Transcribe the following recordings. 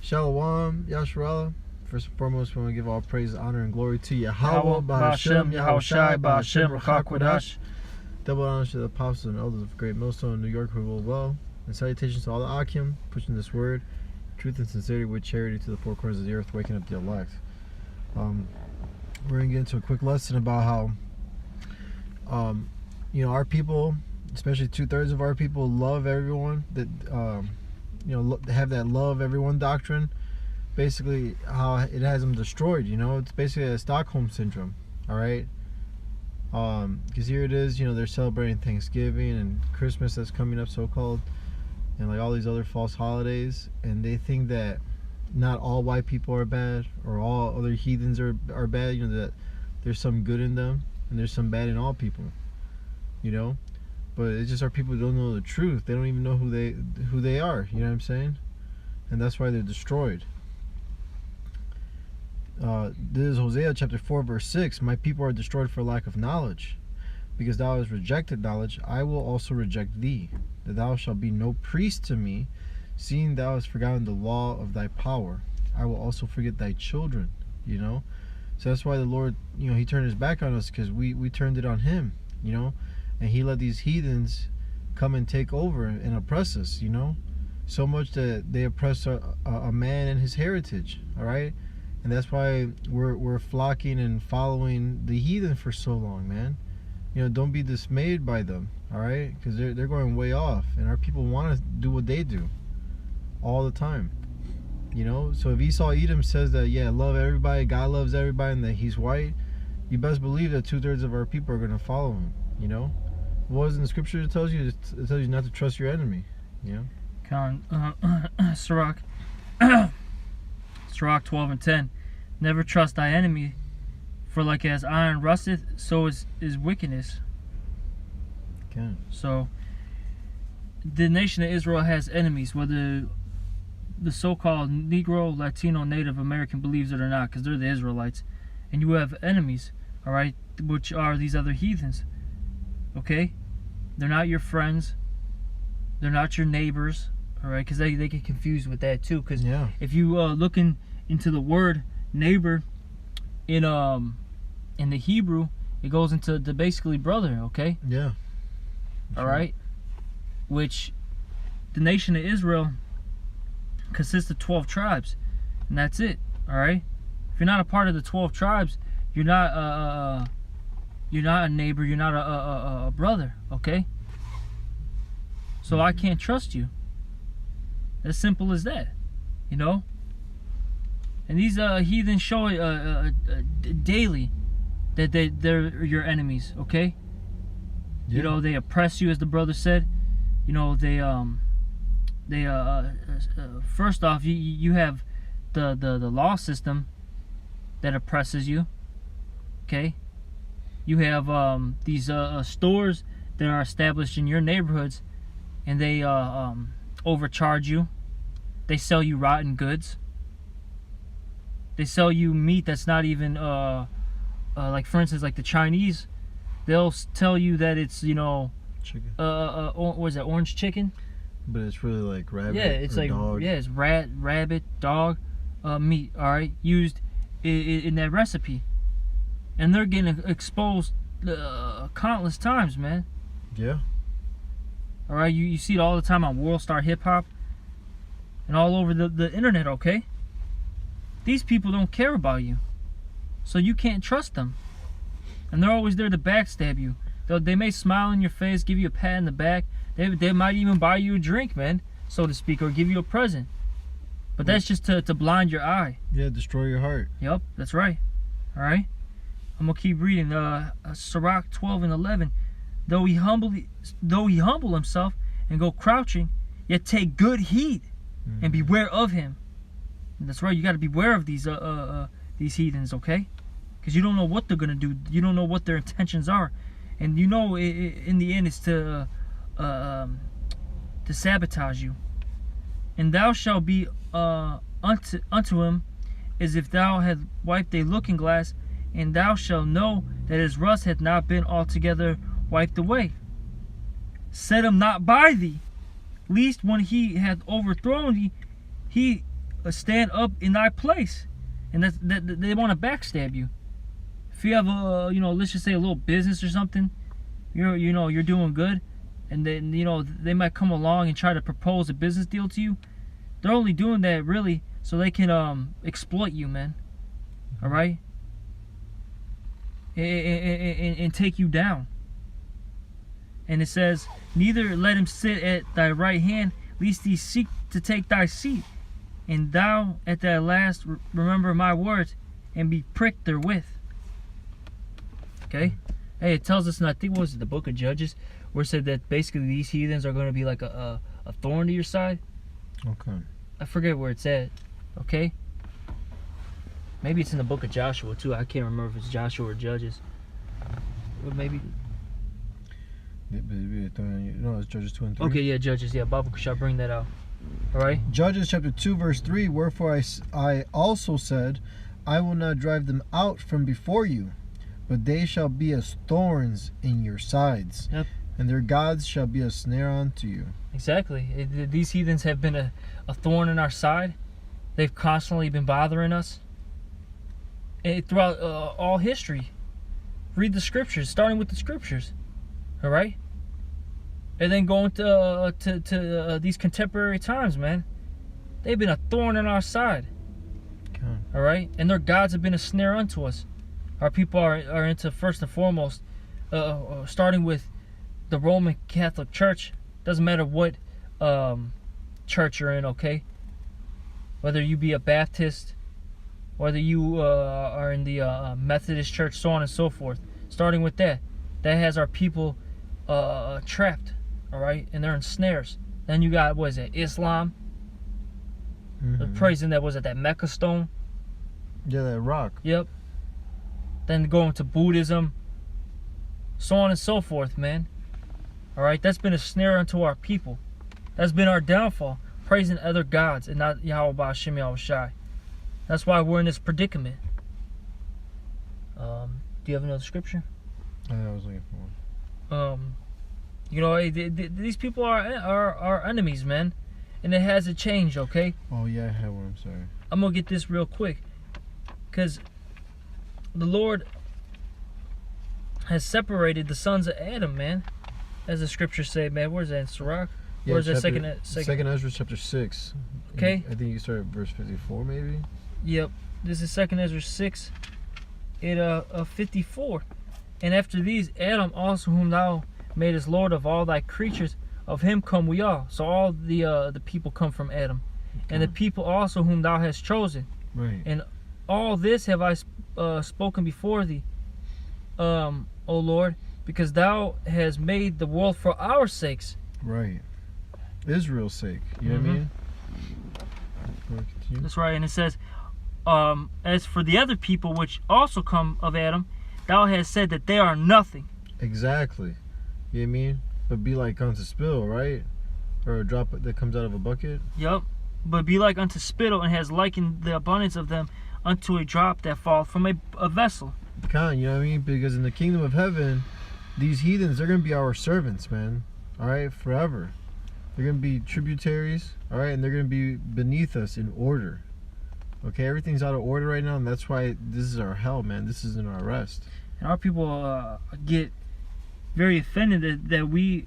Shalom, Yasharallah. First and foremost, we want to give all praise, honor, and glory to Yahweh, Ba'Hashem, Yahushai, Ba'Hashem, Ruchakwadash. Double honor to the apostles and elders of Great Millstone in New York who rule well. And salutations to all the Akim, pushing this word, truth and sincerity with charity to the four corners of the earth, waking up the elect. We're going to get into a quick lesson about how, our people, especially 2/3 of our people, love everyone, that, have that love everyone doctrine. Basically, how it has them destroyed, it's basically a Stockholm syndrome, all right? Because here it is, they're celebrating Thanksgiving and Christmas that's coming up, so-called, and like all these other false holidays, and they think that not all white people are bad or all other heathens are bad, that there's some good in them and there's some bad in all people, but it's just our people don't know the truth. They don't even know who they are, you know what I'm saying? And that's why they're destroyed. This is Hosea chapter 4 verse 6. My people are destroyed for lack of knowledge. Because thou hast rejected knowledge, I will also reject thee, that thou shalt be no priest to me, seeing thou hast forgotten the law of thy power. I will also forget thy children, So that's why the Lord, he turned his back on us, because we turned it on him, and he let these heathens come and take over and oppress us, so much that they oppress a man and his heritage, all right? And that's why we're flocking and following the heathen for so long, man. Don't be dismayed by them, all right? Because they're going way off, and our people want to do what they do all the time, So if Esau Edom says that, yeah, love everybody, God loves everybody, and that he's white, you best believe that 2/3 of our people are going to follow him, What is in the scripture it tells you? It tells you not to trust your enemy, Sirach 12 and 10. Never trust thy enemy, for like as iron rusteth, so is wickedness. Okay. So the nation of Israel has enemies, whether the so-called Negro, Latino, Native American believes it or not, because they're the Israelites. And you have enemies, all right, which are these other heathens. Okay? They're not your friends. They're not your neighbors, all right? Because they get confused with that too. Because if you look into the word neighbor in the Hebrew, it goes into the basically brother, okay? Yeah. All right? Which the nation of Israel consists of 12 tribes, and that's it, all right? If you're not a part of the 12 tribes, you're not a neighbor, you're not a brother, okay? So I can't trust you. As simple as that, And these heathens show daily that they're your enemies, okay? Yeah. They oppress you, as the brother said. They first off, you have the law system that oppresses you, okay? You have these stores that are established in your neighborhoods, and they overcharge you. They sell you rotten goods. They sell you meat that's not even like, for instance, like the Chinese, they'll tell you that it's chicken. What is that, orange chicken? But it's really like rabbit. Yeah, it's like dog. Yeah, it's rabbit, dog, meat. All right, used in that recipe, and they're getting exposed countless times, man. Yeah. All right, you see it all the time on World Star Hip Hop and all over the internet, okay? These people don't care about you, so you can't trust them. And they're always there to backstab you. They may smile in your face, give you a pat in the back. They might even buy you a drink, man, so to speak, or give you a present. But that's just to blind your eye. Yeah, destroy your heart. Yep, that's right. All right? I'm going to keep reading. Sirach 12 and 11. Though he humble himself and go crouching, yet take good heed and beware of him. And that's right. You got to beware of these heathens, okay? Because you don't know what they're gonna do. You don't know what their intentions are, and in the end, it's to sabotage you. And thou shalt be unto him as if thou had wiped a looking glass, and thou shalt know that his rust hath not been altogether wiped away. Set him not by thee, lest when he hath overthrown thee, he stand up in thy place, and that they want to backstab you. If you have a, let's just say a little business or something, you're doing good, and then they might come along and try to propose a business deal to you. They're only doing that really so they can exploit you, man. All right, and take you down. And it says, neither let him sit at thy right hand, lest he seek to take thy seat. And thou at thy last remember my words, and be pricked therewith. Okay? Hey, it tells us, and I think what was it, the book of Judges, where it said that basically these heathens are going to be like a thorn to your side. Okay. I forget where it's at. Okay? Maybe it's in the book of Joshua too. I can't remember if it's Joshua or Judges. Or maybe... No, it's Judges 2 and 3. Okay, yeah, Judges. Yeah, Bible shall bring that out. All right. Judges chapter 2 verse 3. Wherefore I also said, I will not drive them out from before you, but they shall be as thorns in your sides, Yep. and their gods shall be a snare unto you. Exactly. These heathens have been a thorn in our side. They've constantly been bothering us. Throughout all history. Read the scriptures, starting with the scriptures. All right, and then going to these contemporary times, man. They've been a thorn in our side. Okay. All right, and their gods have been a snare unto us. Our people are into, first and foremost, starting with the Roman Catholic Church. Doesn't matter what church you're in, okay? Whether you be a Baptist, whether you are in the Methodist Church, so on and so forth. Starting with that has our people trapped, all right, and they're in snares. Then you got, what is it, Islam? They're praising that, was it that Mecca stone? Yeah, that rock. Yep. Then going to Buddhism, so on and so forth, man. All right, that's been a snare unto our people. That's been our downfall, praising other gods and not Yahweh Ba'Shem Yahweh Shai. That's why we're in this predicament. Do you have another scripture? I was looking for one. These people are our enemies, man, and it hasn't changed. Okay. Oh yeah, I have one. I'm sorry. I'm gonna get this real quick, cause the Lord has separated the sons of Adam, man, as the scriptures say, man. Where's that in Sirach? Where's that second Ezra chapter 6. Okay. I think you start at verse 54, maybe. Yep. This is 2 Ezra 6. It 54. And after these, Adam also, whom thou madest Lord of all thy creatures, of him come we all. So all the people come from Adam. Okay. And the people also whom thou hast chosen. Right. And all this have I spoken before thee, O Lord, because thou hast made the world for our sakes. Right. Israel's sake. You know what I mean? That's right. And it says, as for the other people which also come of Adam, thou hast said that they are nothing. Exactly. You know what I mean? But be like unto spittle, right? Or a drop that comes out of a bucket. Yup. But be like unto spittle, and has likened the abundance of them unto a drop that falleth from a vessel. You know what I mean? Because in the kingdom of heaven, these heathens, they're going to be our servants, man. All right? Forever. They're going to be tributaries, all right? And they're going to be beneath us in order. Okay? Everything's out of order right now, and that's why this is our hell, man. This isn't our rest. And our people get very offended that we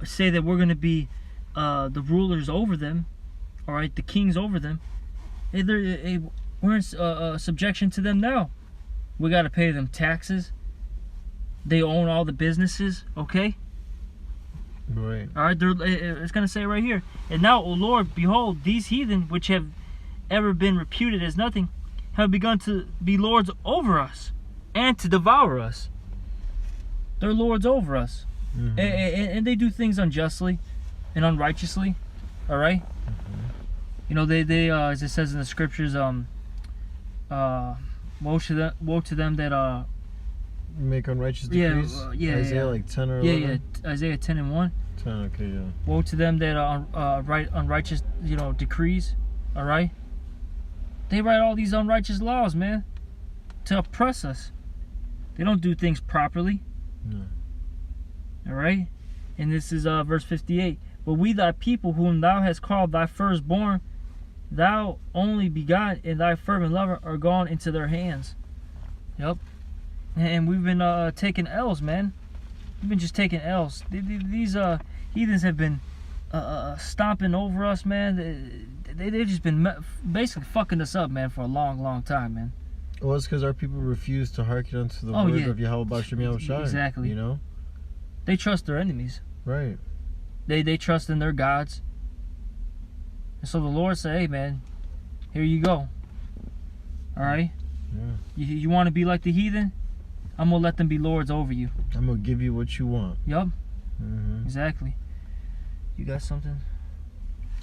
say that we're going to be the rulers over them, all right? The kings over them. We're in subjection to them now. We got to pay them taxes. They own all the businesses, okay? Right. All right, it's going to say right here. And now, O Lord, behold, these heathen, which have ever been reputed as nothing, have begun to be lords over us and to devour us. They're lords over us. Mm-hmm. And they do things unjustly and unrighteously, all right? Mm-hmm. You know, they as it says in the scriptures, woe to them that make unrighteous decrees. Isaiah like 10 or 11. Yeah, Isaiah 10 and 1. 10, okay, yeah. Woe to them that write unrighteous, decrees. All right. They write all these unrighteous laws, man, to oppress us. They don't do things properly. No. All right. And this is verse 58. But we thy people, whom thou hast called thy firstborn, thou only begotten and thy fervent lover are gone into their hands. Yep. And we've been taking L's, man. We've been just taking L's. These heathens have been stomping over us, man. They've just been basically fucking us up, man, for a long, long time, man. Well, it's because our people refuse to hearken unto the word of Yahweh B'Shem Yahushai. Exactly. You know? They trust their enemies. Right. They trust in their gods. And so the Lord said, hey, man, here you go. All right? Yeah. You want to be like the heathen? I'm going to let them be lords over you. I'm going to give you what you want. Yup. Mm-hmm. Exactly. You got something?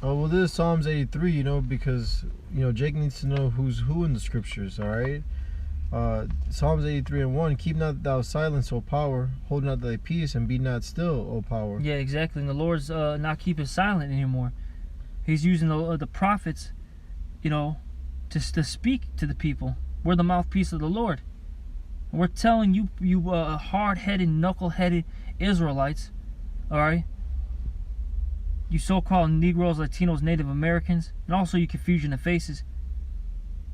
Oh, well, this is Psalms 83, you know, because, you know, Jake needs to know who's who in the scriptures, all right? Psalms 83:1, keep not thou silence, O power, hold not thy peace, and be not still, O power. Yeah, exactly. And the Lord's not keeping silent anymore. He's using the prophets, you know, to speak to the people. We're the mouthpiece of the Lord. And we're telling you hard-headed, knuckle-headed Israelites, all right? You so-called Negroes, Latinos, Native Americans, and also you confusion of faces,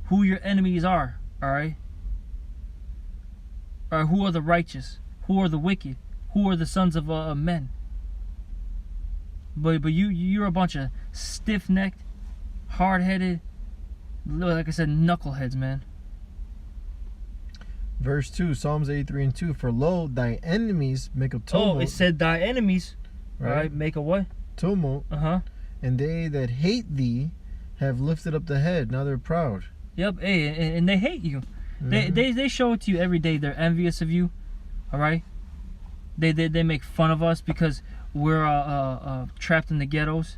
who your enemies are, all right? Or who are the righteous? Who are the wicked? Who are the sons of men? But you're a bunch of stiff-necked, hard-headed, like I said, knuckleheads, man. Verse 2, Psalms 83:2, for lo, thy enemies make a tumult. Oh, it said thy enemies, right? Make a what? Tumult. Uh-huh. And they that hate thee have lifted up the head. Now they're proud. Yep. Hey, and they hate you. Mm-hmm. They show it to you every day. They're envious of you. All right. They make fun of us because we're trapped in the ghettos.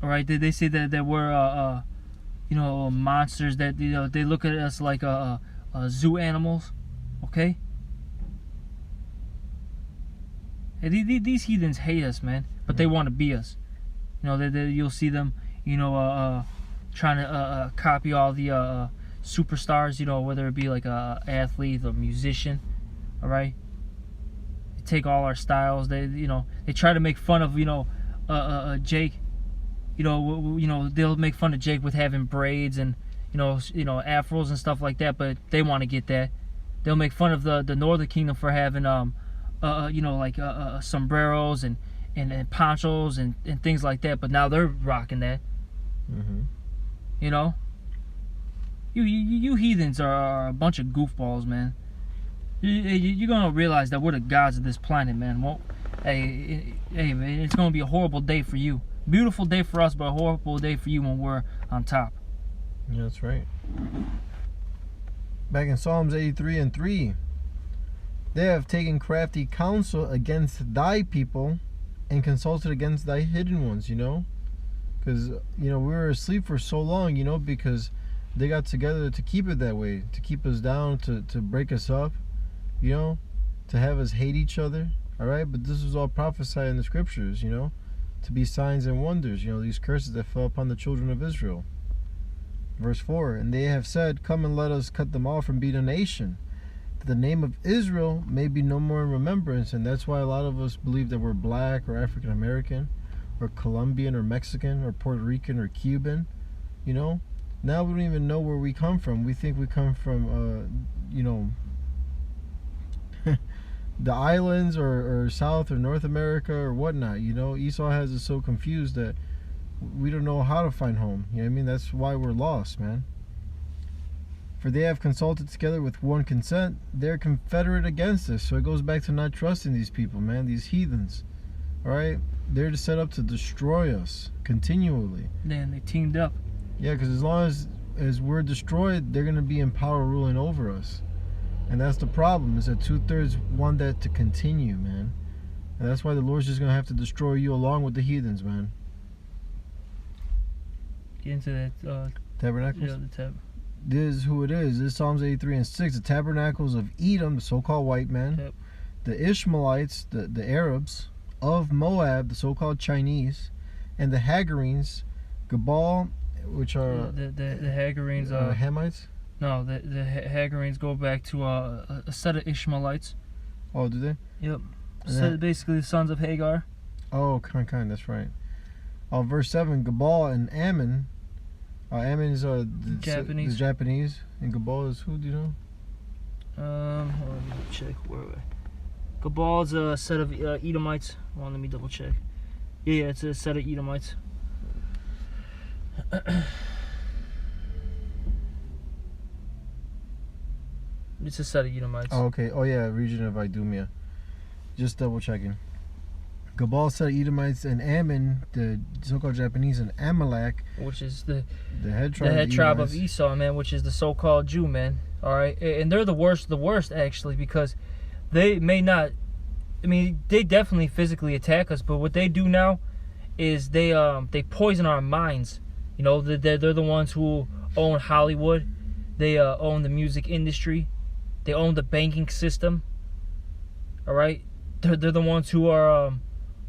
All right. They say that we're you know, monsters. That, you know, they look at us like zoo animals. Okay. These heathens hate us, man, but they want to be us. You know, you'll see them, you know, trying to copy all the superstars, you know, whether it be like a athlete or musician. All right, they take all our styles. They try to make fun of, you know, Jake. You know, they'll make fun of Jake with having braids and you know afros and stuff like that. But they want to get that. They'll make fun of the Northern Kingdom for having you know, like sombreros and ponchos and things like that, but now they're rocking that. Mm-hmm. You know, you heathens are a bunch of goofballs, man. You're gonna realize that we're the gods of this planet, man. Well, hey, man, it's gonna be a horrible day for you. Beautiful day for us, but a horrible day for you when we're on top. Yeah, that's right. Back in Psalms 83:3. They have taken crafty counsel against thy people and consulted against thy hidden ones, you know? Because, you know, we were asleep for so long, you know, because they got together to keep it that way, to keep us down, to break us up, you know, to have us hate each other, all right? But this was all prophesied in the scriptures, you know, to be signs and wonders, you know, these curses that fell upon the children of Israel. Verse 4, and they have said, come and let us cut them off and be a nation. The name of Israel may be no more in remembrance, and that's why a lot of us believe that we're black or African American or Colombian or Mexican or Puerto Rican or Cuban. You know, now we don't even know where we come from. We think we come from you know, the islands or South or North America or whatnot. You know, Esau has us so confused that we don't know how to find home. You know what I mean? That's why we're lost, man. For they have consulted together with one consent. They're confederate against us. So it goes back to not trusting these people, man. These heathens. Alright? They're set up to destroy us continually. Man, they teamed up. Yeah, because as long as we're destroyed, they're going to be in power ruling over us. And that's the problem, is that 2/3 want that to continue, man. And that's why the Lord's just going to have to destroy you along with the heathens, man. Get into that. Tabernacles? Yeah, the tab. This is who it is. This is Psalms 83:6. The tabernacles of Edom, the so-called white man. Yep. The Ishmaelites, the Arabs. Of Moab, the so-called Chinese. And the Hagarenes, Gabal, which are... The Hagarenes... Hamites? No, the Hagarenes go back to a set of Ishmaelites. Oh, do they? Yep. So basically the sons of Hagar. Oh, kind, that's right. Verse 7, Gabal and Ammon. Ammon is the Japanese. The Japanese. And Gabal is who, do you know? Hold on, let me check. Where are we? Gabal's a set of Edomites. Hold on, let me double check. Yeah, it's a set of Edomites. It's a set of Edomites. Oh, okay. Oh, yeah, region of Idumea. Just double checking. Gabal set of Edomites, and Ammon, the so-called Japanese, and Amalek, which is the head tribe, of Esau, man, which is the so-called Jew, man. All right, and they're the worst actually, because they may not. I mean, they definitely physically attack us, but what they do now is they poison our minds. You know, they're the ones who own Hollywood. They own the music industry. They own the banking system. All right, they're the ones who are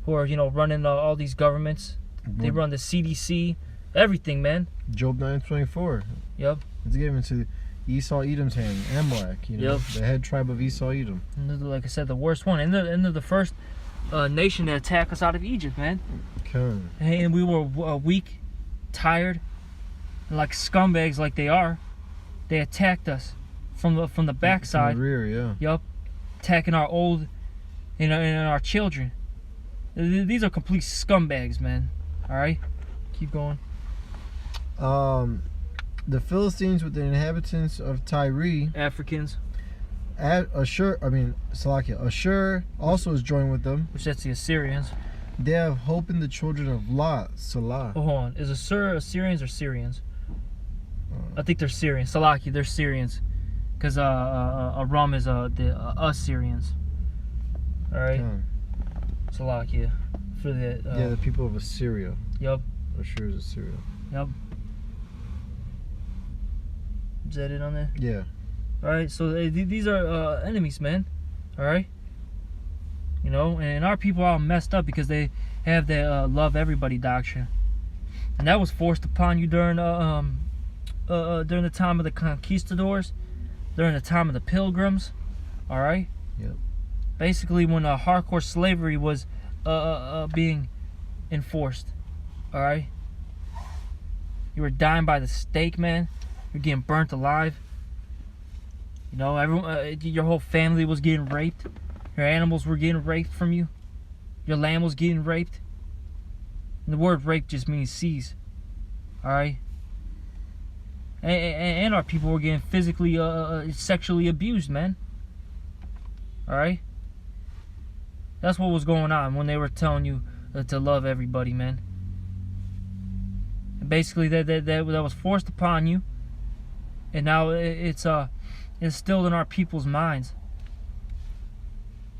running all these governments. They run the CDC, everything, man. Job 9:24. Yep. It's given to Esau Edom's hand, Amalek. You know, yep. The head tribe of Esau Edom. And they're, like I said, the worst one, and they're the first nation to attack us out of Egypt, man. Okay. And we were weak, tired, and like scumbags, like they are. They attacked us from the backside. From the rear, yeah. Yup. Attacking our old and our children. These are complete scumbags, man. Alright? Keep going. The Philistines with the inhabitants of Tyre. Africans. Ashur also is joined with them. Which that's the Assyrians. They have hope in the children of Lot. Salah. Oh, hold on. Is Assyrians or Syrians? I think they're Syrians. Salaki, they're Syrians. Because Aram is the Assyrians. Alright? Salaki. For the the people of Assyria. Yup. Ashur is Assyria. Yup. Is that it on there? Yeah. Alright, so these are enemies, man. Alright? You know, and our people are all messed up because they have that love everybody doctrine. And that was forced upon you during the time of the conquistadors, during the time of the pilgrims. Alright? Yep. Basically when hardcore slavery was being enforced. Alright? You were dying by the stake, man. You're getting burnt alive. You know, everyone, your whole family was getting raped. Your animals were getting raped from you. Your lamb was getting raped. And the word rape just means seize. Alright? And our people were getting physically, sexually abused, man. Alright? That's what was going on when they were telling you to love everybody, man. And basically, that was forced upon you. And now it's instilled in our people's minds.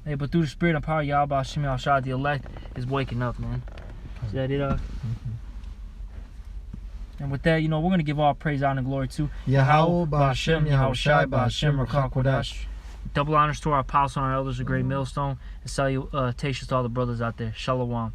Hey, but through the spirit and power of Yahweh Hashem Shad, the elect is waking up, man. Is that it? And with that, you know, we're going to give all praise, honor, and glory to Yahweh, Ba'Hashem, Yahweh Shai, Ba'Hashem, Rakah Kodash. Double honors to our apostle and our elders, the great millstone, and salutations to all the brothers out there. Shalom.